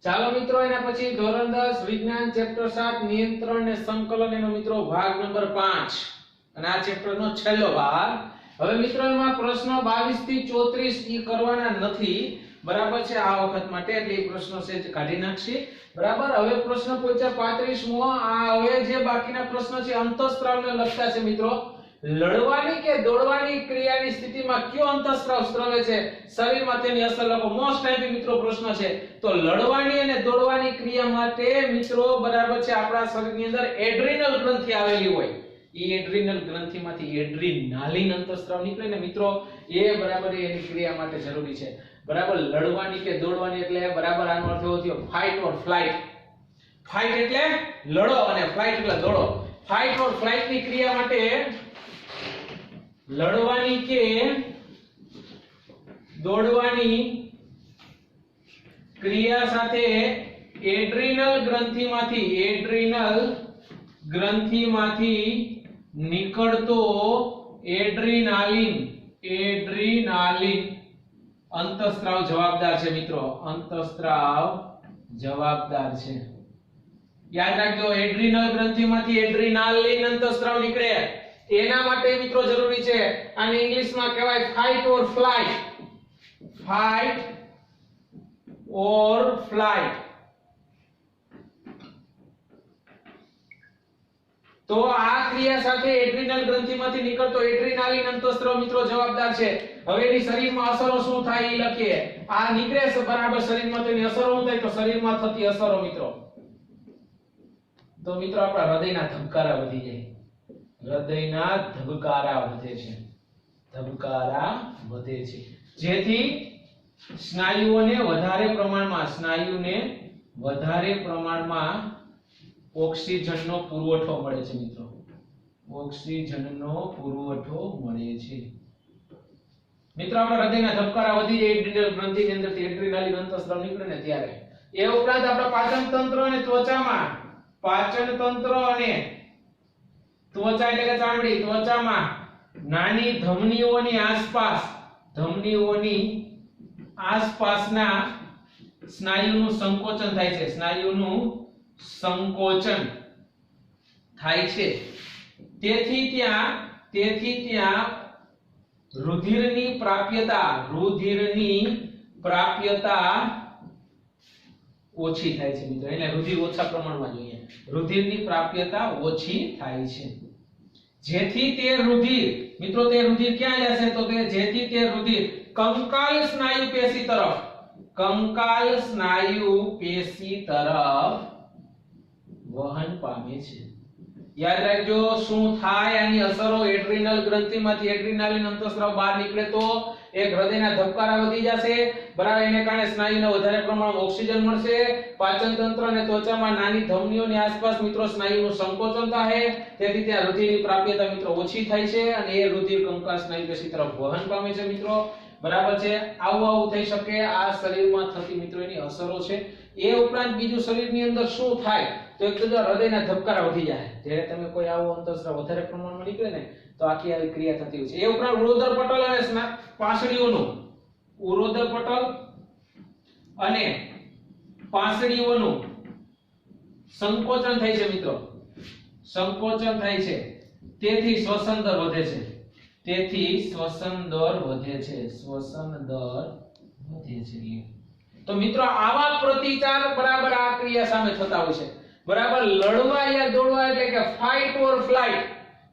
ચાલો મિત્રો એના પછી ધોરણ 10 વિજ્ઞાન ચેપ્ટર 7 નિયંત્રણ ને સંકલન એનો મિત્રો ભાગ નંબર 5 અને આ ચેપ્ટર નો છેલ્લો ભાગ. હવે મિત્રો એમાં પ્રશ્નો 22 થી 34 ઈ કરવાના નથી, બરાબર છે, આ વખત માટે એટલે એ પ્રશ્નો છે જે કાઢી નાખશે, બરાબર. હવે પ્રશ્ન પહોંચ્યા 35મો. આ હવે જે બાકીના પ્રશ્નો છે અંતઃસ્ત્રાવને લગતા છે મિત્રો. લડવાની કે દોડવાની ક્રિયાની સ્થિતિમાં કયો અંતઃસ્ત્રાવ સ્ત્રવે છે, શરીરમાં તેની અસર લખો. મોસ્ટ આઈપી મિત્રો પ્રશ્ન છે. તો લડવાની અને દોડવાની ક્રિયા માટે મિત્રો બરાબર છે આપણા શરીરની અંદર એડ્રિનલ ગ્રંથિ આવેલી હોય. એ એડ્રિનલ ગ્રંથિમાંથી એડ્રીનાલિન અંતઃસ્ત્રાવ નીકળે ને મિત્રો, એ બરાબર એની ક્રિયા માટે જરૂરી છે, બરાબર. લડવાની કે દોડવાની એટલે બરાબર આનો અર્થ એવો થયો ફાઇટ ઓર ફ્લાઇટ. ફાઇટ એટલે લડો અને ફ્લાઇટ એટલે દોડો. ફાઇટ ઓર ફ્લાઇટ ની ક્રિયા માટે લડવાની કે દોડવાની ક્રિયા સાથે એડ્રિનલ ગ્રંથિમાંથી નીકળતો એડ્રીનાલિન અંતઃસ્ત્રાવ જવાબદાર છે મિત્રો. અંતઃસ્ત્રાવ જવાબદાર છે, યાદ રાખજો. એડ્રિનલ ગ્રંથિમાંથી એડ્રીનાલિન અંતઃસ્ત્રાવ નીકળે એના માટે મિત્રો જરૂરી છે. આને ઇંગ્લિશમાં કહેવાય ફાઇટ ઓર ફ્લાઇટ. ફાઇટ ઓર ફ્લાઇટ. તો આ ક્રિયા સાથે એડ્રિનલ ગ્રંથિમાંથી નીકળતો એડ્રીનાલિન અંતઃસ્ત્રાવ મિત્રો જવાબદાર છે. હવે એની શરીરમાં અસરો શું થાય એ લખીએ. આ નીકળે છે બરાબર શરીરમાં, તો એની અસરો શું થાય, તો શરીરમાં થતી અસરો મિત્રો. તો મિત્રો આપણા હૃદયના ધબકારા વધી જાય. હૃદયના ધબકારા વધે છે, ધબકારા વધે છે, જેથી સ્નાયુઓને વધારે પ્રમાણમાં ઓક્સિજનનો પુરવઠો મળે છે મિત્રો. ઓક્સિજનનો પુરવઠો મળે છે મિત્રો. આપણા હૃદયના ધબકારા વધી જાય એડ્રિનલ ગ્રંથિની અંદરથી એડ્રીનાલિન અંતઃસ્ત્રાવ નીકળે ને ત્યારે. એ ઉપરાંત આપણા પાચન તંત્ર અને ત્વચામાં, પાચન તંત્ર અને ત્વચા એટલે કે ચામડી, ત્વચામાં નાની ધમનીઓની આસપાસના સ્નાયુનું સંકોચન થાય છે. સ્નાયુનું સંકોચન થાય છે. તેથી ત્યાં રુધિરની પ્રાપ્યતા ઓછી થાય છે મિત્રો. એટલે રુધિર ઓછા પ્રમાણમાં જોઈએ. રુધિરની પ્રાપ્યતા ઓછી થાય છે, જેથી તે રુધિર મિત્રો, તે રુધિર ક્યાં જશે, તો કે જેથી તે રુધિર કંકાલ સ્નાયુ પેશી તરફ વહન પામે છે. યાદ રાખજો શું થાય આની અસરો. એડ્રિનલ ગ્રંથિમાંથી એડ્રીનાલિન અંતઃસ્ત્રાવ બહાર નીકળે તો એક હૃદયના ધબકારા વધી જશે, બરાબર. એને કારણે સ્નાયુને વધારે પ્રમાણમાં ઓક્સિજન મળશે. પાચન તંત્ર અને ત્વચામાં નાની ધમનીઓની આસપાસ મિત્રો સ્નાયુનું સંકોચન થાય, તેથી ત્યાં રુધિરની પ્રાપ્યતા મિત્રો ઓછી થાય છે અને એ રુધિર કંકાલ સ્નાયુ પેશી તરફ વહન પામે છે મિત્રો, બરાબર છે. આવું થઈ શકે. આ શરીરમાં થતી મિત્રો એની અસરો છે. એ ઉપરાંત બીજું શરીરની અંદર શું થાય, તો એક તો હૃદયના ધબકારા વધી જાય. જ્યારે તમે કોઈ આવો અંતઃસ્ત્રાવ વધારે પ્રમાણમાં નીકળે ને તો આખી આવી ક્રિયા થતી હોય છે. એ ઉપરાંત ઉરોદર પટલ અને પાંસળીઓનું સંકોચન થાય છે મિત્રો. સંકોચન થાય છે, તેથી શ્વસન દર વધે છે. તો મિત્રો આવા પ્રતિચાર બરાબર આ ક્રિયા સામે થતા હોય છે, બરાબર. લડવા યા દોડવા એટલે કે ફાઇટ ઓર ફ્લાઇટ,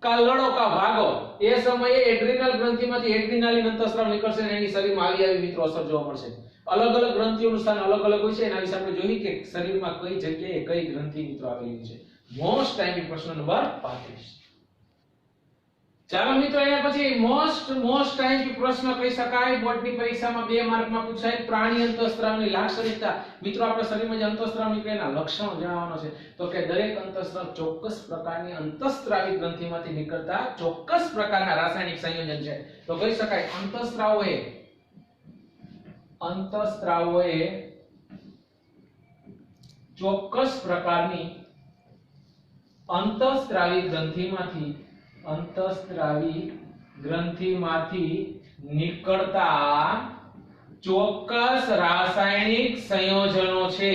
કા લડો કા ભાગો. એ સમયે એડ્રિનલ ગ્રંથિમાંથી એડ્રીનાલિન અંતઃસ્ત્રાવ નીકળશે અને એની શરીરમાં આવી મિત્રો અસર જોવા મળશે. અલગ અલગ ગ્રંથિઓનું સ્થાન અલગ અલગ હોય છે. એના વિશે આપણે જોઈએ કે શરીરમાં કઈ જગ્યાએ કઈ ગ્રંથિ મિત્રો આવેલી છે. મોસ્ટ ટાઈમ પ્રશ્ન નંબર 35. ચાલો મિત્રો એના પછી મોસ્ટ ટાઈમ પ્રશ્ન કહી શકાય બોર્ડની પરીક્ષામાં 2 માર્કમાં પૂછાય. પ્રાણી અંતઃસ્ત્રાવની લાક્ષણિકતા. મિત્રો આપણા શરીરમાં જે અંતઃસ્ત્રાવ નીકળે એના લક્ષણો જણાવવાનો છે. તો કે દરેક અંતઃસ્ત્રાવ ચોક્કસ પ્રકારની અંતઃસ્ત્રાવી ગ્રંથિમાંથી નીકળતા ચોક્કસ પ્રકારના રાસાયણિક સંયોજન છે. તો કહી શકાય અંતઃસ્ત્રાવોએ ચોક્કસ પ્રકારની અંતઃસ્ત્રાવી ગ્રંથિમાંથી નીકળતા ચોક્કસ રાસાયણિક સંયોજનો છે,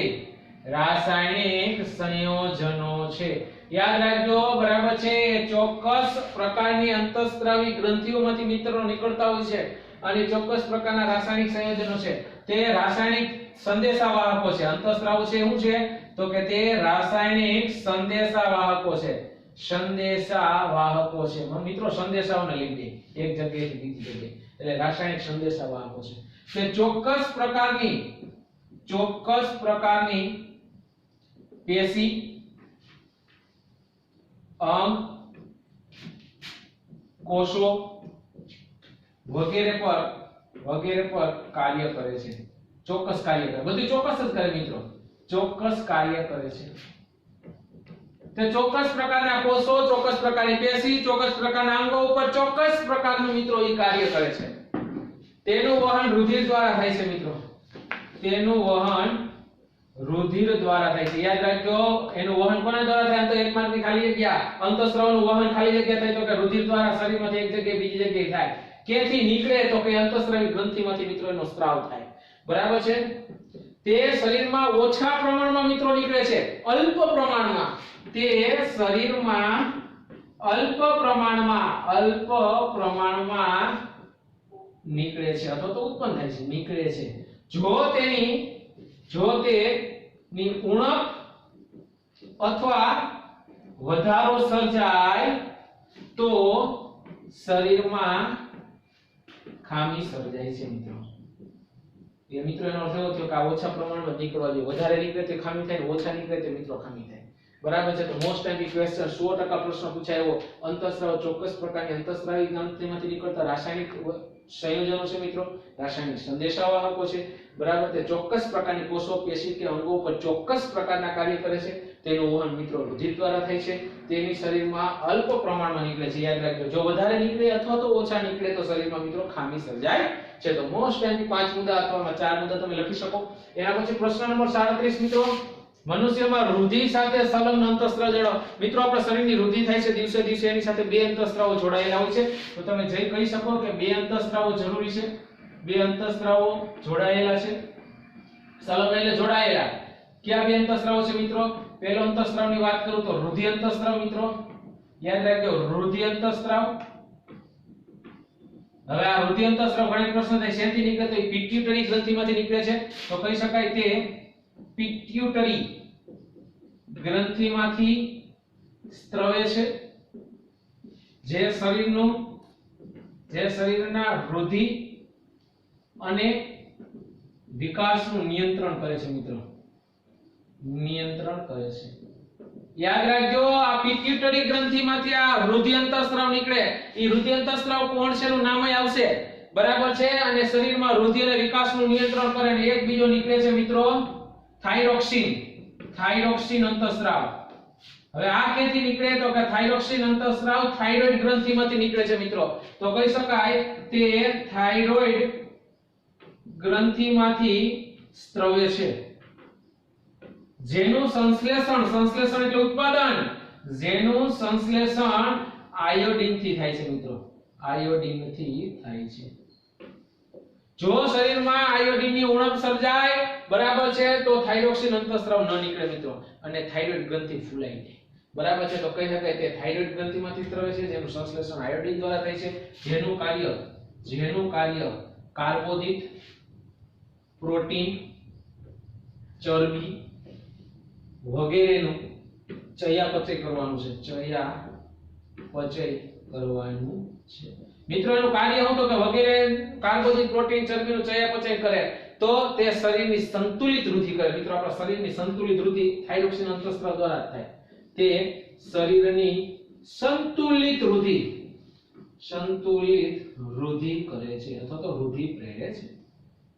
રાસાયણિક સંયોજનો છે. યાદ રાખજો, બરાબર છે. ચોક્કસ પ્રકારની અંતઃસ્ત્રાવી ગ્રંથિઓમાંથી મિત્રો નીકળતા હોય છે અને ચોક્કસ પ્રકારના રાસાયણિક સંયોજનો છે. તે રાસાયણિક સંદેશાવાહકો છે. અંતઃસ્ત્રાવ છે શું છે? તો કે તે રાસાયણિક સંદેશાવાહકો છે. સંદેશાવાહકો છે મિત્રો, સંદેશાઓને લઈ દે એક જગ્યાએથી બીજી જગ્યાએ, એટલે રાસાયણિક સંદેશાવાહકો છે. તે ચોક્કસ પ્રકારની પેશી, અંગ, કોષો વગેરે પર કાર્ય કરે છે. ચોક્કસ કાર્ય કરે, બધું ચોક્કસ જ કરે મિત્રો, ચોક્કસ કાર્ય કરે છે. તે ચોક્કસ પ્રકારના કોષો, ચોક્કસ પ્રકારની પેશી, ચોક્કસ પ્રકારના અંગો ઉપર ચોક્કસ પ્રકારનું મિત્રો એ કાર્ય કરે છે. તેનું વહન રુધિર દ્વારા થાય છે મિત્રો, તેનું વહન રુધિર દ્વારા થાય છે. યાદ રાખજો, એનું વહન કોના દ્વારા થાય? તો એક માર્કની ખાલી જગ્યા, અંતઃસ્રાવનું વહન ખાલી જગ્યા થાય તો કે રુધિર દ્વારા શરીરમાંથી એક જગ્યાએ બીજી જગ્યાએ થાય. ક્યાંથી નીકળે? તો કે અંતઃસ્રાવી ગ્રંથિમાંથી મિત્રો એનો સ્ત્રાવ થાય. બરાબર છે. તે શરીરમાં ઓછા પ્રમાણમાં મિત્રો નીકળે છે, અલ્પ પ્રમાણમાં. તે શરીરમાં અલ્પ પ્રમાણમાં નીકળે છે અથવા તો ઉત્પન્ન થાય છે, નીકળે છે. જો તેની ઉણપ અથવા વધારો સર્જાય તો શરીરમાં ખામી સર્જાય છે મિત્રો. એ મિત્રો એનો અર્થ એવો થયો કે આ ઓછા પ્રમાણમાં નીકળવા જોઈએ. વધારે નીકળે તો ખામી થાય, ઓછા નીકળે તો મિત્રો ખામી થાય. બરાબર છે. તો મોસ્ટ ટાઈમ ક્વેશ્ચન 100% પ્રશ્ન પૂછાય એવો અંતઃસ્રાવ, ચોક્કસ પ્રકારની અંતઃસ્રાવી ગ્રંથિમાંથી નીકળતા રાસાયણિક સંયોજનો છે મિત્રો, રાસાયણિક સંદેશાવાહકો છે. બરાબર. તે ચોક્કસ પ્રકારની કોષો, પેશી કે અંગો પર ચોક્કસ પ્રકારના કાર્ય કરે છે. તેનું વહન મિત્રો રુધિર દ્વારા થાય છે. તેની શરીરમાં અલ્પ પ્રમાણમાં નીકળે છે. યાદ રાખજો, જો વધારે નીકળે અથવા તો ઓછા નીકળે તો શરીરમાં મિત્રો ખામી સર્જાય છે. તો મોસ્ટ ટાઈમ 5 મુદ્દા અથવા 4 મુદ્દા તમે લખી શકો. એના પછી પ્રશ્ન નંબર 37 મિત્રો, મનુષ્યમાં રુધિર સાથે સંલગ્ન અંતઃસ્ત્રાવ જોડો. મિત્રો આપણા શરીરની રુધિર થાય છે દિવસે દિવસે, એની સાથે બે અંતઃસ્ત્રાવો જોડાયેલા હોય છે. તો તમે જઈ કહી શકો કે બે અંતઃસ્ત્રાવો જરૂરી છે, બે અંતઃસ્ત્રાવો જોડાયેલા છે. સંલગ્ન એટલે જોડાયેલા. કયા બે અંતઃસ્ત્રાવો છે મિત્રો? પહેલો અંતઃસ્ત્રાવની વાત કરું તો રુધિર અંતઃસ્ત્રાવ મિત્રો, યાદ રાખજો, રુધિર અંતઃસ્ત્રાવ. હવે આ રુધિર અંતઃસ્ત્રાવ ઘણી પ્રશ્ન થાય, શેથી નીકળે તો પિટ્યુટરી ગ્રંથિમાંથી નીકળે છે. તો કહી શકાય તે પિટ્યુટરી ગ્રંથિમાંથી સ્ત્રવે છે, જે શરીરના વૃદ્ધિ અને વિકાસનું નિયંત્રણ કરે છે મિત્રો, નિયંત્રણ કરે છે. યાદ રાખજો, આ પિટ્યુટરી ગ્રંથિમાંથી આ રુધિર અંતઃસ્ત્રાવ નીકળે. એ રુધિર અંતઃસ્ત્રાવ કોણ છે એનું નામ આવશે. બરાબર છે. અને શરીરમાં રુધિર અને વિકાસનું નિયંત્રણ કરે. અને એક બીજો નીકળે છે મિત્રો થાઇરોક્સિન અંતઃસ્રાવ. હવે આ ક્યાંથી નીકળે? તો કે થાઇરોક્સિન અંતઃસ્રાવ થાઇરોઇડ ગ્રંથિમાંથી નીકળે છે મિત્રો. તો કહી શકાય તે થાઇરોઇડ ગ્રંથિમાંથી સ્ત્રવે છે, જેનું સંશ્લેષણ એટલે ઉત્પાદન, જેનું સંશ્લેષણ આયોડિન થી થાય છે મિત્રો, આયોડિન થી થાય છે. જો શરીરમાં આયોડિનની ઉણપ સર્જાય, બરાબર છે, તો થાઇરોક્સિન અંતઃસ્રાવ ન નીકળે મિત્રો અને થાઇરોઇડ ગ્રંથિ ફૂલાઈ જાય. બરાબર છે. તો કહી શકાય તે થાઇરોઇડ ગ્રંથિમાંથી સ્ત્રવે છે, જેનું સંશ્લેષણ આયોડિન દ્વારા થાય છે, જેનું કાર્ય કાર્બોદિત, પ્રોટીન, ચરબી વગેરેનું ચયાપચય કરવાનું છે, ચયાપચય કરવાનું છે મિત્રો. એનું કાર્ય શું? તો કે વગેરે કાર્બોદિત, પ્રોટીન, ચરબીનું ચયાપચય કરે તો તે શરીરની સંતુલિત વૃદ્ધિ કરે મિત્રો. આપણા શરીરની સંતુલિત વૃદ્ધિ થાઇરોક્સિન અંતઃસ્ત્રાવ દ્વારા થાય. તે શરીરની સંતુલિત વૃદ્ધિ કરે છે અથવા તો વૃદ્ધિ પ્રેરે છે.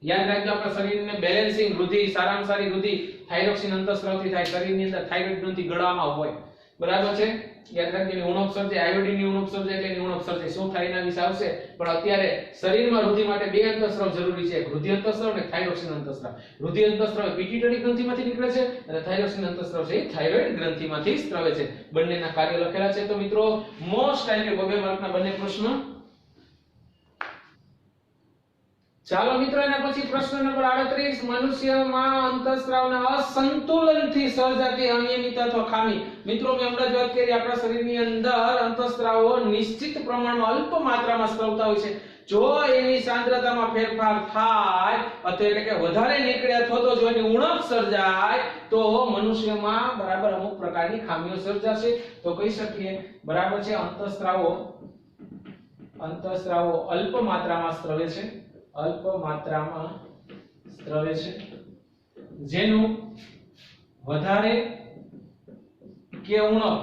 યાદ રાખજો, આપણા શરીરને બેલેન્સિંગ વૃદ્ધિ, સારામાં સારી વૃદ્ધિ થાઇરોક્સિન અંતઃસ્ત્રાવથી થાય. શરીરની અંદર થાઇરોઇડ ગ્રંથિ ગળામાં હોય. બરાબર છે. યાદ રાખજો, ઉણપ સર્જે, આયોડિનની ઉણપ સર્જે એટલે એની ઉણપ સર્જે. શું થાય એના વિશે આવશે. પણ અત્યારે શરીરમાં વૃદ્ધિ માટે બે અંતઃસ્ત્રાવ જરૂરી છે, રુધિર અંતઃસ્ત્રાવ અને થાઇરોક્સિન અંતઃસ્ત્રાવ. રુધિર અંતઃસ્ત્રાવ પિટ્યુટરી ગ્રંથિમાંથી નીકળે છે અને થાઇરોક્સિન અંતઃસ્ત્રાવ છે થાઇરોઇડ ગ્રંથિમાંથી સ્ત્રવે છે. બંનેના કાર્ય લખેલા છે. તો મિત્રો મોસ્ટ ટાઈમ 2 માર્કના બંને પ્રશ્ન ચાલો મિત્રો એના પછી પ્રશ્ન નંબર 38 મનુષ્યમાં અંતઃસ્રાવના અસંતુલનથી સર્જાતી અનિયમિતતા અથવા ખામી. મિત્રો મેં હમણાં જ વાત કરી આપણા શરીરની અંદર અંતઃસ્રાવો નિશ્ચિત પ્રમાણમાં અલ્પ માત્રામાં સ્રવતા હોય છે. જો એની સાંદ્રતામાં ફેરફાર થાય એટલે કે વધારે નીકળે અથવા તો જો એની ઉણપ સર્જાય તો મનુષ્યમાં બરાબર અમુક પ્રકારની ખામીઓ સર્જાશે. તો કહી શકીએ બરાબર છે અંતઃસ્રાવો અલ્પ માત્રામાં સ્રવે છે, અલ્પ માત્રામાં સ્રવે છે, જેનું વધારે કે ઉણપ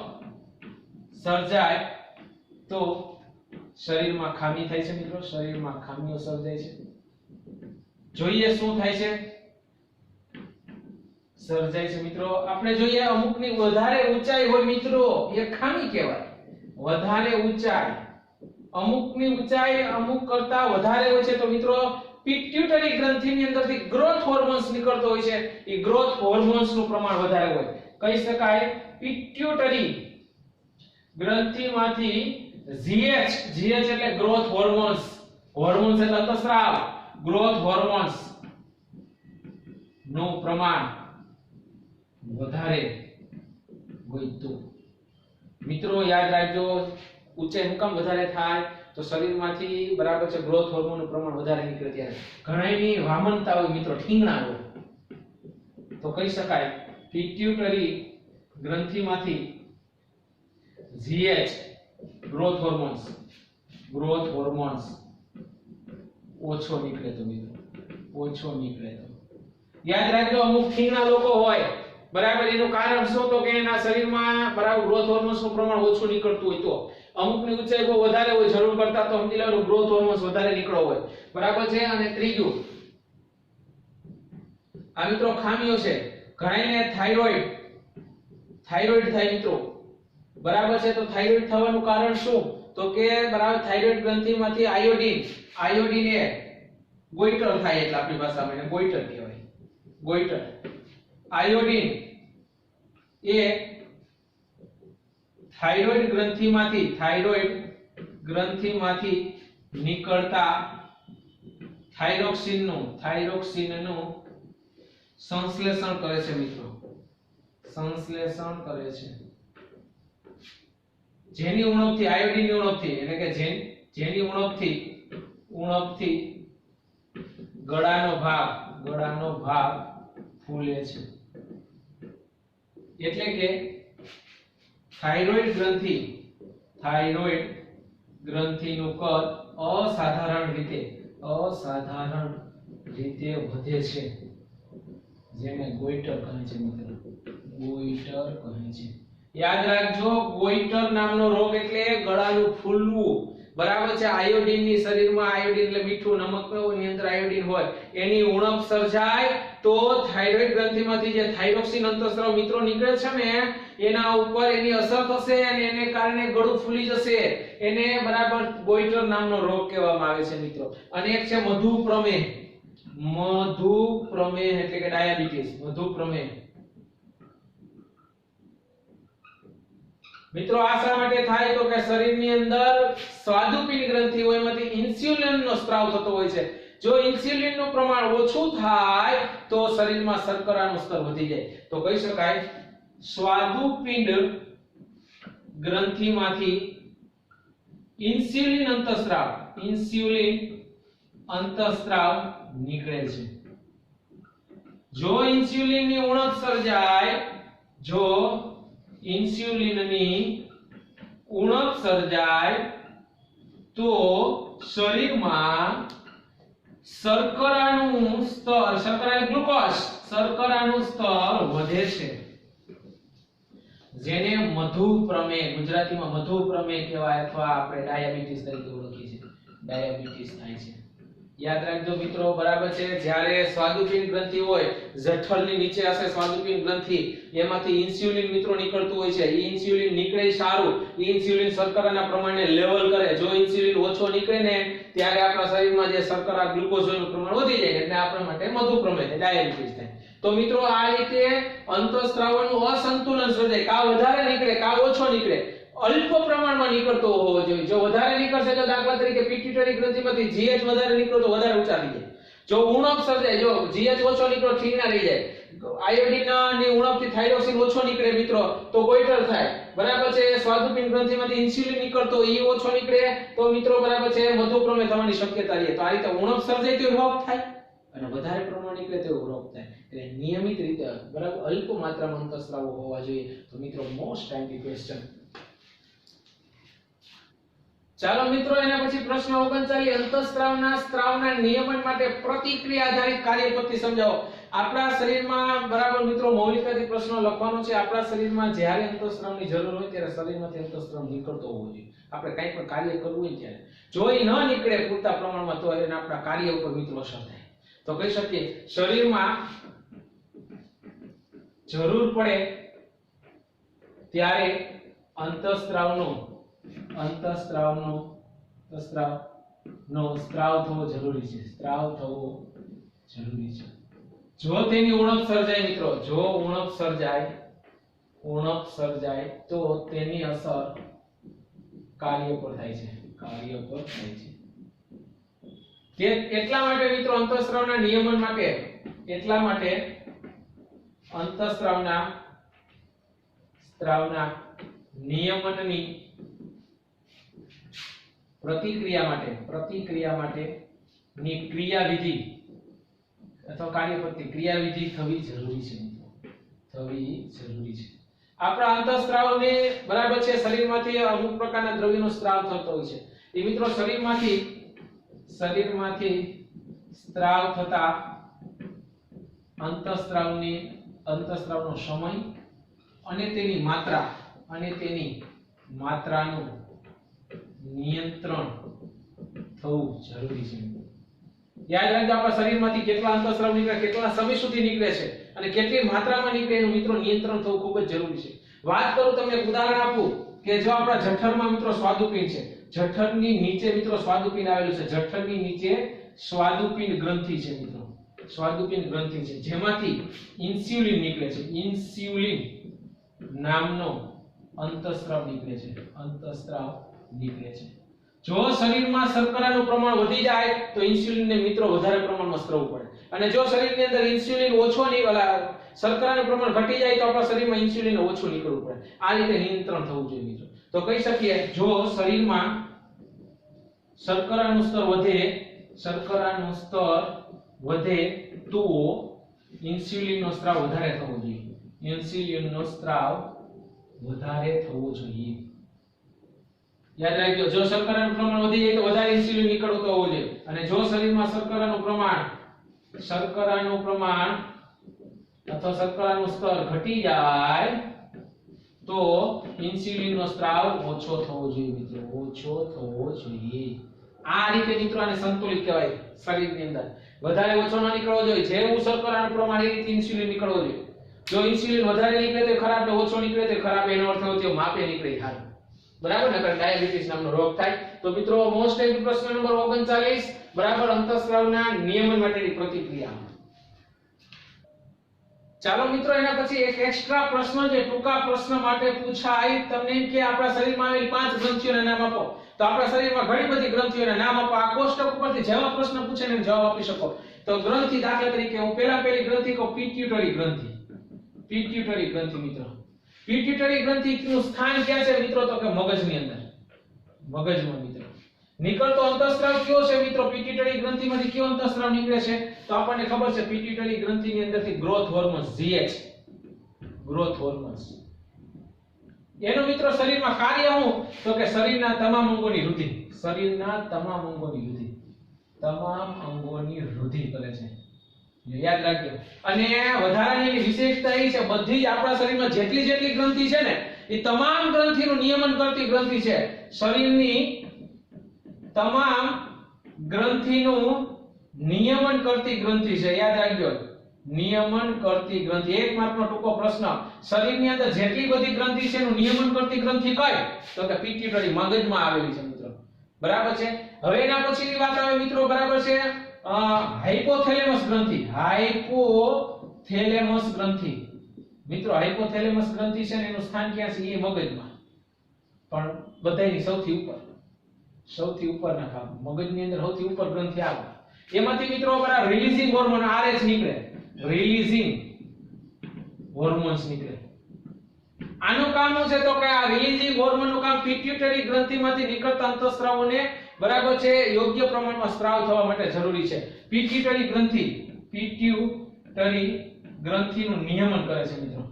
સર્જાય તો શરીરમાં ખામી થાય છે. મિત્રો શરીરમાં ખામીઓ સર્જાય છે. જોઈએ શું થાય છે, સર્જાય છે. મિત્રો આપણે જોઈએ અમુકની વધારે ઊંચાઈ હોય મિત્રો એ ખામી કહેવાય. વધારે ઊંચાઈ, અમુકની ઊંચાઈ અમુક કરતા વધારે હોય છે તો મિત્રો પિટ્યુટરી ગ્રંથિની અંદરથી ગ્રોથ હોર્મોન્સ નીકળતો હોય છે. એ ગ્રોથ હોર્મોન્સનું પ્રમાણ વધારે હોય. કહી શકાય પિટ્યુટરી ગ્રંથિમાંથી GH એટલે ગ્રોથ હોર્મોન્સ, હોર્મોન્સ એટલે અંતઃસ્રાવ, ગ્રોથ હોર્મોન્સ નું પ્રમાણ વધારે હોય તો મિત્રો યાદ રાખજો ઊંચાઈ મુકામ વધારે થાય તો શરીરમાંથી બરાબર છે ગ્રોથ હોર્મોનનું પ્રમાણ વધારે નીકળે ત્યારે ઘણાયની વામનતા હોય મિત્રો, ઠીંગણા હોય તો કહી શકાય પિટ્યુટરી ગ્રંથિમાંથી GH ગ્રોથ હોર્મોન્સ ઓછો નીકળે તો મિત્રો ઓછો નીકળે તો યાદ રાખજો અમુક ઠીંગણા લોકો હોય બરાબર એનું કારણ શું તો કે એના શરીરમાં બરાબર ગ્રોથ હોર્મોન્સનું પ્રમાણ ઓછું નીકળતું હોય તો અમુકની ઊંચાઈ બહુ વધારે હોય જરૂર કરતા તો સમજી લેવાનું ગ્રોથ હોર્મોન્સ વધારે નીકળો હોય બરાબર છે. અને ત્રીજું આ મિત્રો ખામીઓ છે ઘણાયને થાઇરોઇડ થાય મિત્રો બરાબર છે. તો થાઇરોઇડ થવાનું કારણ શું તો કે બરાબર થાઇરોઇડ ગ્રંથિમાંથી આયોડિન એ ગોઈટર થાય એટલે આપણી ભાષામાં એને ગોઈટર કહેવાય. ગોઈટર આયોડિન એ થાઇરોઇડ ગ્રંથિમાંથી નીકળતા થાઇરોક્સિનનું સંશ્લેષણ કરે છે મિત્રો, સંશ્લેષણ કરે છે. જેની ઉણપથી આયોડિનની ઉણપથી એટલે કે જેની ઉણપથી ગળાનો ભાગ ફૂલે છે. એટલે કે થાઇરોઇડ ગ્રંથિનું કદ અસાધારણ રીતે વધે છે જેને ગોઈટર કહે છે મિત્રો, ગોઈટર કહે છે. યાદ રાખજો ગોઈટર નામનો રોગ એટલે ગળાનું ફૂલવું બરાબર છે. આયોડિનની શરીરમાં આયોડિન એટલે મીઠું નમક ની અંદર આયોડિન હોય એની ઉણપ સર્જાય તો થાઇરોઇડ ગ્રંથિમાંથી જે થાઇરોક્સિન અંતઃસ્રાવ મિત્રો નીકળે છે ને એના ઉપર એની અસર થશે અને એને કારણે ગળું ફૂલી જશે. એને બરાબર ગોઈટર નામનો રોગ કહેવામાં આવે છે મિત્રો. અને એક છે મધુપ્રમેહ એટલે કે ડાયાબિટીસ. મધુપ્રમેહ મિત્રો આ શા માટે થાય તો કે શરીરની અંદર સ્વાદુપિંડ ગ્રંથિ હોય એમાંથી ઇન્સ્યુલિનનો સ્ત્રાવ થતો હોય છે. જો ઇન્સ્યુલિનનું પ્રમાણ ઓછું થાય તો શરીરમાં શર્કરાનું સ્તર વધી જાય. તો કહી શકાય સ્વાદુપિંડ ગ્રંથિમાંથી ઇન્સ્યુલિન અંતઃસ્રાવ નીકળે છે. જો ઇન્સ્યુલિનની ઉણપ સર્જાય તો શરીરમાં શર્કરાનું સ્તર વધે છે જેને મધુપ્રમેહ ગુજરાતીમાં મધુપ્રમેહ કહેવાય અથવા આપણે ડાયાબિટીસ તરીકે ઓળખીએ છીએ. ડાયાબિટીસ થાય છે. યાદ રાખજો મિત્રો બરાબર છે. જ્યારે સ્વાદુપિંડ ગ્રંથિ હોય જઠરની નીચે હશે સ્વાદુપિંડ ગ્રંથિ એમાંથી ઇન્સ્યુલિન મિત્રો નીકળતું હોય છે. એ ઇન્સ્યુલિન નીકળે સારું. એ ઇન્સ્યુલિન શર્કરાના પ્રમાણને લેવલ કરે. જો ઇન્સ્યુલિન ઓછો નીકળે ને ત્યારે આપણા શરીરમાં જે શર્કરા ગ્લુકોઝનું પ્રમાણ વધી જાય એટલે આપણા માટે મધુપ્રમેહ ડાયાબિટીસ થાય. તો મિત્રો આ રીતે અંતઃસ્રાવનું અસંતુલન સર્જાય. કા વધારે નીકળે કા ઓછો નીકળે. અલ્પ પ્રમાણમાં નીકળતો હોવો જોઈએ. જો વધારે નીકળશે તો દાખલા તરીકે પિટ્યુટરી ગ્રંથિમાંથી GH વધારે નીકળો તો વધારે ઊંચા થઈ જાય. જો ઉણપ સર્જાય, જો GH ઓછો નીકળો ઠીંગણા રહી જાય, આયોડિન ની ઉણપથી થાઇરોક્સિન ઓછો નીકળે મિત્રો તો ગોઈટર થાય. બરાબર છે. સ્વાદુપિંડ ગ્રંથિમાંથી ઇન્સ્યુલિન નીકળતો ઈ ઓછો નીકળે તો મિત્રો બરાબર છે મધુપ્રમેહ થવાની શક્યતા રહે. તો આ રીતે ઉણપ સર્જાય તો રોગ થાય અને વધારે પ્રમાણ નીકળે તો રોગ થાય. એટલે નિયમિત રીતે બરાબર અલ્પ માત્રામાં અંતઃસ્રાવો હોવા જોઈએ. તો મિત્રો મોસ્ટ ટાઈમલી ક્વેશ્ચન. ચાલો મિત્રો એના પછી પ્રશ્ન 39 અંતઃસ્રાવના સ્ત્રાવના નિયમન માટે પ્રતિક્રિયા આધારિત કાર્યપદ્ધતિ સમજાવો. આપણા શરીરમાં બરાબર મિત્રો મૌલિકતાથી પ્રશ્નો લખવાનો છે. આપણા શરીરમાં જ્યારે અંતઃસ્રાવની જરૂર હોય ત્યારે શરીરમાંથી અંતઃસ્રાવ નીકળતો હોવો જોઈએ. આપણે કંઈ પણ કાર્ય કરવું હોય ત્યારે જો એ ન નીકળે પૂરતા પ્રમાણમાં તો એને આપણા કાર્ય ઉપર મિત્રો અસર થાય. તો કહી શકીએ શરીરમાં જરૂર પડે ત્યારે અંતઃસ્રાવનો સ્ત્રાવ થવો જરૂરી છે. સ્ત્રાવ થવો જરૂરી છે. જો તેની ઉણપ સર્જાય મિત્રો, જો ઉણપ સર્જાય તો તેની અસર કાર્ય પર થાય છે. કે એટલા માટે મિત્રો અંતઃસ્રાવના નિયમન માટે અંતઃસ્રાવના નિયમનની પ્રતિક્રિયા માટે ની ક્રિયાવિધિ અથવા કાર્યપદ્ધતિ ક્રિયાવિધિ થવી જરૂરી છે મિત્રો. આપણા અંતઃસ્રાવને બરાબર છે શરીરમાંથી અમુક પ્રકારના દ્રવ્યનો સ્ત્રાવ થતો હોય છે. એ મિત્રો શરીરમાંથી સ્ત્રાવ થતા અંતઃસ્રાવનો સમય અને તેની માત્રાનું નિયંત્રણ થવું જરૂરી છે. યાદ રાખજો આપણા શરીરમાંથી કેટલા અંતઃસ્રાવ નીકળે, કેટલા સમય સુધી નીકળે છે અને કેટલી માત્રામાં નીકળે એનું મિત્રો નિયંત્રણ થવું ખૂબ જ જરૂરી છે. વાત કરું તમને એક ઉદાહરણ આપું કે જો આપણા જઠરમાં મિત્રો સ્વાદુપિંડ છે, જઠરની નીચે મિત્રો સ્વાદુપિંડ આવેલું છે, જઠરની નીચે સ્વાદુપિંડ ગ્રંથિ છે મિત્રો, સ્વાદુપિંડ ગ્રંથિ છે જેમાંથી ઇન્સ્યુલિન નીકળે છે. ઇન્સ્યુલિન નામનો અંતઃસ્રાવ નીકળે છે. જો શરીરમાં શર્કરાનું પ્રમાણ વધી જાય તો ઇન્સ્યુલિનને મિત્રો વધારે પ્રમાણમાં સ્ત્રાવ પડે અને જો શરીરની અંદર ઇન્સ્યુલિન ઓછો શર્કરાનું પ્રમાણ ઘટી જાય તો આપણા શરીરમાં ઇન્સ્યુલિન ઓછું નીકળવું પડે. આ રીતે નિયંત્રણ થવું જોઈએ મિત્રો. તો કહી શકીએ જો શરીરમાં શર્કરાનું સ્તર વધે તો ઇન્સ્યુલિનનો સ્ત્રાવ વધારે થવો જોઈએ. યાદ રાખજો જો શર્કરાનું પ્રમાણ વધી જાય તો વધારે ઇન્સ્યુલિન નીકળતો હોવો જોઈએ અને જો શરીરમાં શર્કરાનું પ્રમાણ અથવા શર્કરાનું સ્તર ઘટી જાય તો ઇન્સ્યુલિનનો સ્ત્રાવ ઓછો થવો જોઈએ. આ રીતે મિત્રો આને સંતુલિત કહેવાય. શરીરની અંદર વધારે ઓછો ન નીકળવો જોઈએ. જેવું શર્કરાનું પ્રમાણ એ રીતે ઇન્સ્યુલિન નીકળવો જોઈએ. જો ઇન્સ્યુલિન વધારે નીકળે તો ખરાબ ને ઓછો નીકળે તો ખરાબ. એનો અર્થ એવો થયો માપે નીકળે સારું. બરાબર ને? ડાયાબિટીસ નામનો રોગ થાય. તો મિત્રો મોસ્ટ ટાઈમ પ્રશ્ન નંબર 39 બરાબર અંતઃસ્રાવના નિયમન માટેની પ્રતિક્રિયા. ચાલો મિત્રો એના પછી એક એક્સ્ટ્રા પ્રશ્ન છે, ટૂંકા પ્રશ્ન માટે પૂછાય તમને કે આપણા શરીરમાં આવેલી 5 ગ્રંથિઓના નામ આપો. તો આપણા શરીરમાં ઘણી બધી ગ્રંથિઓના નામ આપો. આ કોષ્ટક ઉપરથી જેવા પ્રશ્ન પૂછે ને જવાબ આપી શકો. તો ગ્રંથિ દાખલા તરીકે હું પહેલી ગ્રંથિ કહું પિટ્યુટરી ગ્રંથિ મિત્રો. પિટ્યુટરી ગ્રંથિનું સ્થાન ક્યાં છે મિત્રો? તો કે મગજની અંદર, મગજમાં મિત્રો. નીકળતો અંતઃસ્રાવ કયો છે મિત્રો? પિટ્યુટરી ગ્રંથિમાંથી કયો અંતઃસ્રાવ નીકળે છે? તો આપણને ખબર છે પિટ્યુટરી ગ્રંથિની અંદરથી growth hormones GH, growth hormones. એનો મિત્રો શરીરમાં કાર્ય શું? તો કે શરીરના તમામ અંગોની વૃદ્ધિ, તમામ અંગોની વૃદ્ધિ કરે છે. યાદ રાખજો. અને વધારાની વિશેષતા એ છે બધી જ આપણા શરીરમાં જેટલી ગ્રંથિ છે ને એ તમામ ગ્રંથિનું નિયમન કરતી ગ્રંથિ છે. શરીરની તમામ ગ્રંથિનું નિયમન કરતી ગ્રંથિ છે. યાદ રાખજો, નિયમન કરતી ગ્રંથિ. એક માર્કનો ટૂંકો પ્રશ્ન. શરીરની અંદર જેટલી બધી ગ્રંથિ છે એનું નિયમન કરતી ગ્રંથિ કઈ? તો કે પિટ્યુટરી, મગજમાં આવેલી છે મિત્રો. બરાબર છે. હવે એના પછીની વાત આવે મિત્રો બરાબર છે હાઇપોથેલેમસ ગ્રંથિ. હાઇપોથેલેમસ ગ્રંથિ મિત્રો, હાઇપોથેલેમસ ગ્રંથિ છે ને એનું સ્થાન ક્યાં છે? એ મગજમાં. પણ બધાયની સૌથી ઉપરના ભાગ મગજની અંદર સૌથી ઉપર ગ્રંથિ આવે એમાંથી મિત્રો બરા રિલીઝિંગ હોર્મોન RH નીકળે રિલીઝિંગ હોર્મોન્સ નીકળે આનું કામ શું છે તો કે આ રિલીઝિંગ હોર્મોન નું કામ પિટ્યુટરી ગ્રંથિમાંથી નીકળતા અંતઃસ્રાવોને બરાબર છે યોગ્ય પ્રમાણમાં સ્ત્રાવ થવા માટે જરૂરી છે પિટ્યુટરી ગ્રંથિનું નિયમન કરે છે મિત્રો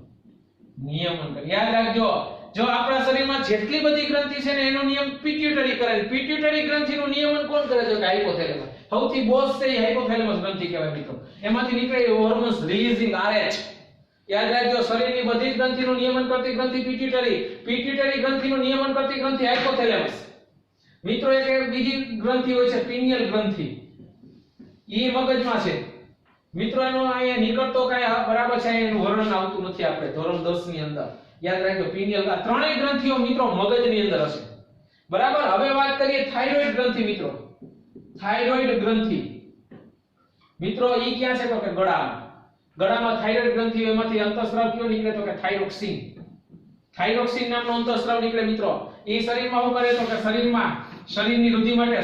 નિયમન કરે યાદ રાખજો જો આપણા શરીરમાં જેટલી બધી ગ્રંથિ છે ને એનો નિયમ પિટ્યુટરી કરે પિટ્યુટરી ગ્રંથિનું નિયમન કોણ કરે છે કે હાઇપોથેલેમસ સૌથી બોસ છે એ હાઇપોથેલેમસ ગ્રંથિ કહેવાય મિત્રો એમાંથી નીકળે હોર્મોન્સ રિલીઝિંગ RH યાદ રાખજો શરીરની બધી જ ગ્રંથિનું નિયમન કરતી ગ્રંથિ પિટ્યુટરી ગ્રંથિનું નિયમન કરતી ગ્રંથિ હાઇપોથેલેમસ મિત્રો એક બીજી ગ્રંથિ હોય છે પિનિયલ ગ્રંથિ ઈ મગજમાં છે મિત્રો એનો અહીંયા નીકળતો કાય બરાબર છે એનું વર્ણન આવતું નથી આપણે ધોરણ 10 ની અંદર યાદ રાખજો પિનિયલ આ ત્રણેય ગ્રંથિઓ મિત્રો મગજની અંદર હશે બરાબર હવે વાત કરીએ થાઇરોઇડ ગ્રંથિ મિત્રો થાઇરોઇડ ગ્રંથિ મિત્રો ઈ ક્યાં છે તો કે ગળામાં થાઇરોઇડ ગ્રંથિ એમાંથી અંતઃસ્રાવ કયો નીકળે તો કે થાઇરોક્સિન નામનો અંતઃસ્રાવ નીકળે મિત્રો એ શરીરમાં શું કરે તો કે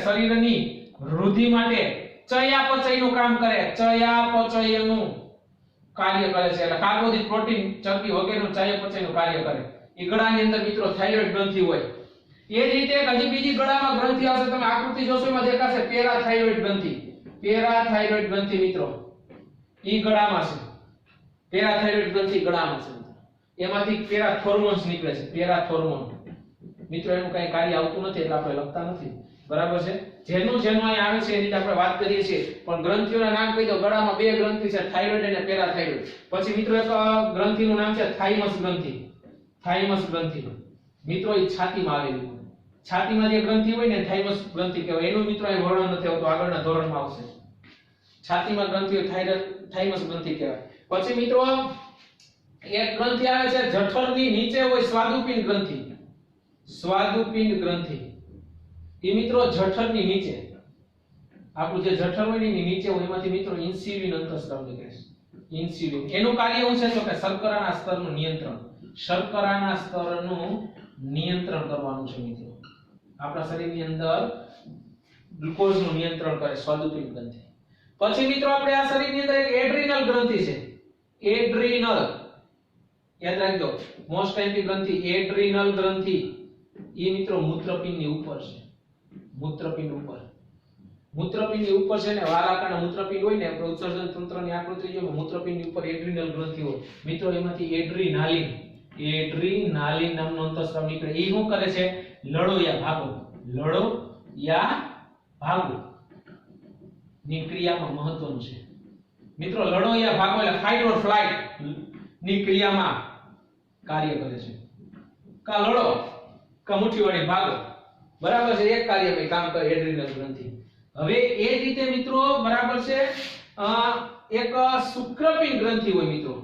શરીરની વૃદ્ધિ માટે ચયાપચયનું કામ કરે ચયાપચયનું કાર્ય કરે છે એટલે કાર્બોદિત પ્રોટીન ચરબી વગેરેનું ચયાપચયનું કાર્ય કરે એ ગળાની અંદર મિત્રો થાઇરોઇડ ગ્રંથિ હોય એ જ રીતે હજી બીજી ગળામાં ગ્રંથિ આવશે તમે આકૃતિ જોશો એમાં દેખાશે પેરાથાઇરોઇડ ગ્રંથિ મિત્રો ઈ ગળામાં છે પેરાથાઇરોઇડ ગ્રંથિ ગળામાં છે એમાંથી પેરાથોર્મોન્સ નીકળે છે પેરાથોર્મોન મિત્રો એનું કઈ કાર્ય આવતું નથી એટલે આપણે લખતા નથી બરાબર છે જેનું અહીં આવે છે એ રીતે આપણે વાત કરીએ છીએ પણ ગ્રંથિઓના નામ કહી દો ગળામાં બે ગ્રંથિ છે થાઇરોઇડ અને પેરાથાઇરોઇડ પછી મિત્રો એક ગ્રંથિનું નામ છે થાઇમસ ગ્રંથિ મિત્રો એ છાતીમાં આવેલી હોય છાતીમાં જે ગ્રંથિ હોય ને થાઇમસ ગ્રંથિ કહેવાય એનું મિત્રો અહીં વર્ણન નથી આવતું આગળના ધોરણમાં આવશે છાતીમાં ગ્રંથિ થાઇમસ ગ્રંથિ કહેવાય પછી મિત્રો એક ગ્રંથિ આવે છે જઠરની નીચે હોય સ્વાદુપિંડ ગ્રંથિ એ મિત્રો જઠરની નીચે આપણું જે જઠર હોય ને એની નીચે હોય એમાંથી મિત્રો ઇન્સ્યુલિન અંતઃસ્રાવ નીકળે છે ઇન્સ્યુલિન એનું કાર્ય શું છે તો કે શર્કરાના સ્તરનું નિયંત્રણ કરવાનું છે મિત્રો આપણા શરીરની અંદર ગ્લુકોઝનું નિયંત્રણ કરે સ્વાદુપિંડ ગ્રંથિ પછી મિત્રો આપણે આ શરીરની અંદર એક એડ્રિનલ ગ્રંથિ છે એડ્રિનલ યાદ રાખજો મોસ્ટ એમ્પી ગ્રંથિ એડ્રિનલ ગ્રંથિ એ મિત્રો મૂત્રપિંડની ઉપર છે મૂત્રપિંડ ઉપર છે ને વાલાકાના મૂત્રપિંડ હોય ને ઉત્સર્જન તંત્રની આકૃતિ જો મૂત્રપિંડની ઉપર એડ્રિનલ ગ્રંથિ હોય મિત્રો એમાંથી એડ્રીનાલિન નામનો અંતઃસ્રાવ નીકળે એ શું કરે છે લડોયા ભાગો ની ક્રિયામાં મહત્વનું છે મિત્રો લડોયા ભાગો એટલે ફાઇટ ઓર ફ્લાઇટ ની ક્રિયામાં કાર્ય કરે છે કા લડો કા મુઠ્ઠીવાળી ભાગો બરાબર છે એક કાર્ય ભાઈ કામ કરે એડ્રિનલ ગ્રંથિ હવે એ જ રીતે મિત્રો બરાબર છે એક શુક્રપિંડ ગ્રંથિ હોય મિત્રો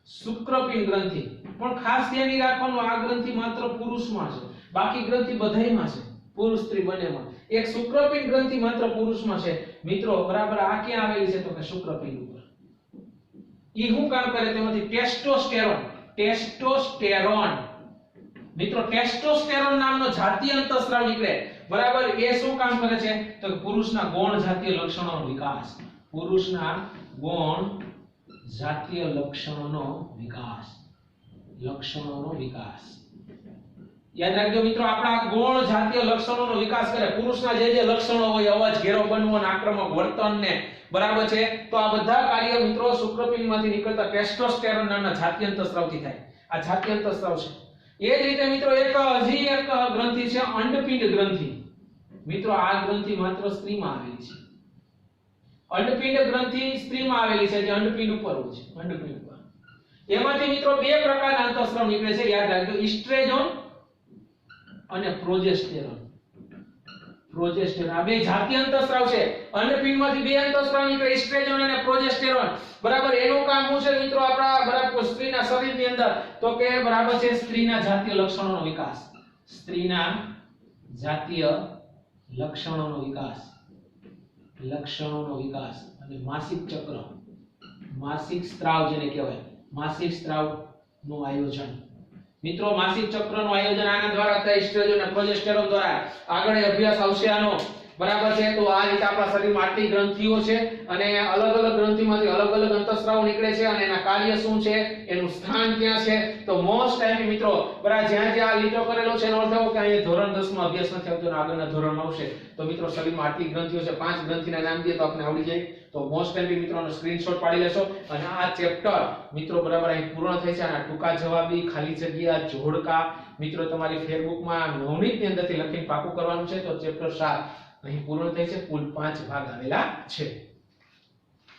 શુક્રપિંડ ગ્રંથિ પણ ખાસ ધ્યાન રાખવાનું આ ગ્રંથિ માત્ર પુરુષમાં છે બાકી ગ્રંથિ બધાયમાં છે પુરુષ સ્ત્રી બંનેમાં એક શુક્રપિંડ ગ્રંથિ માત્ર પુરુષમાં છે મિત્રો બરાબર આ ક્યાં આવેલી છે તો કે શુક્રપિંડ ઉપર ઈ શું કામ કરે તેમાંથી ટેસ્ટોસ્ટેરોન મિત્રો ટેસ્ટોસ્ટેરોન નામનો જાતીય અંતઃસ્રાવ નીકળે બરાબર એ શું કામ કરે છે તો કે પુરુષના ગૌણ જાતીય લક્ષણોનો વિકાસ યાદ રાખજો મિત્રો આપણા ગૌણ જાતીય લક્ષણોનો વિકાસ કરે પુરુષના જે લક્ષણો હોય અવાજ ઘેરો બનવો અને આક્રમક વર્તન ને બરાબર છે તો આ બધા કાર્ય મિત્રો શુક્રપિંડમાંથી નીકળતા ટેસ્ટોસ્ટેરોન નામના જાતીય અંતઃસ્રાવથી થાય આ જાતીય અંતઃસ્રાવ છે એ જ રીતે મિત્રો હજી એક ગ્રંથિ છે અંડપિંડ ગ્રંથિ મિત્રો આ ગ્રંથિ માત્ર સ્ત્રીમાં આવેલી છે અંડપિંડ ગ્રંથિ સ્ત્રીમાં આવેલી છે જે અંડપિંડ ઉપર હોય છે અંડપિંડ ઉપર એમાંથી મિત્રો બે પ્રકારના અંતઃસ્રાવ નીકળે છે યાદ રાખજો ઇસ્ટ્રેજોન અને પ્રોજેસ્ટેરોન આ બે જાતીય અંતઃસ્રાવ છે અંડપિંડમાંથી બે અંતઃસ્રાવ નીકળે ઇસ્ટ્રેજોન અને પ્રોજેસ્ટેરોન બરાબર એનું કામ શું છે મિત્રો આપણા બરાબર સ્ત્રીના શરીરની અંદર તો કે બરાબર છે સ્ત્રીના જાતીય લક્ષણોનો વિકાસ અને માસિક સ્ત્રાવ જેને કહેવાય માસિક સ્ત્રાવનું આયોજન મિત્રો માસિક ચક્રનું આયોજન આના દ્વારા થાય, એસ્ટ્રોજન અને પ્રોજેસ્ટેરોન દ્વારા આગળ એ અભ્યાસ આવશે આનો, બરાબર છે। તો આ રીતે આપણા શરીરમાં આટલી ગ્રંથિઓ છે અને અલગ અલગ ગ્રંથિમાંથી અલગ અલગ અંતઃસ્રાવ નીકળે છે અને એના કાર્ય શું છે, એનું સ્થાન ક્યાં છે। તો મોસ્ટ ટાઈમ મિત્રો બરાબર જ્યાં જ્યાં આ લીટો કરેલો છે એનો અર્થ એવો કે અહીંયા ધોરણ 10 માં અભ્યાસ નથી આવતો અને આગળના ધોરણમાં આવશે। તો મિત્રો શરીરમાં આટલી ગ્રંથિઓ છે, 5 ગ્રંથિના નામ દઈએ તો આપણે આવડી જાય। તો મોસ્ટ ટાઈમ મિત્રોનો સ્ક્રીનશોટ પાડી લેશો અને આ ચેપ્ટર મિત્રો બરાબર અહીં પૂર્ણ થાય છે। અને ટૂંકા જવાબી, ખાલી જગ્યા, જોડકા મિત્રો તમારી ફેરબુકમાં નવનીતની અંદરથી લખીને પાકું કરવાનું છે। તો ચેપ્ટર 7 અહીં પૂર્ણ થાય છે, કુલ 5 ભાગ આવેલા છે।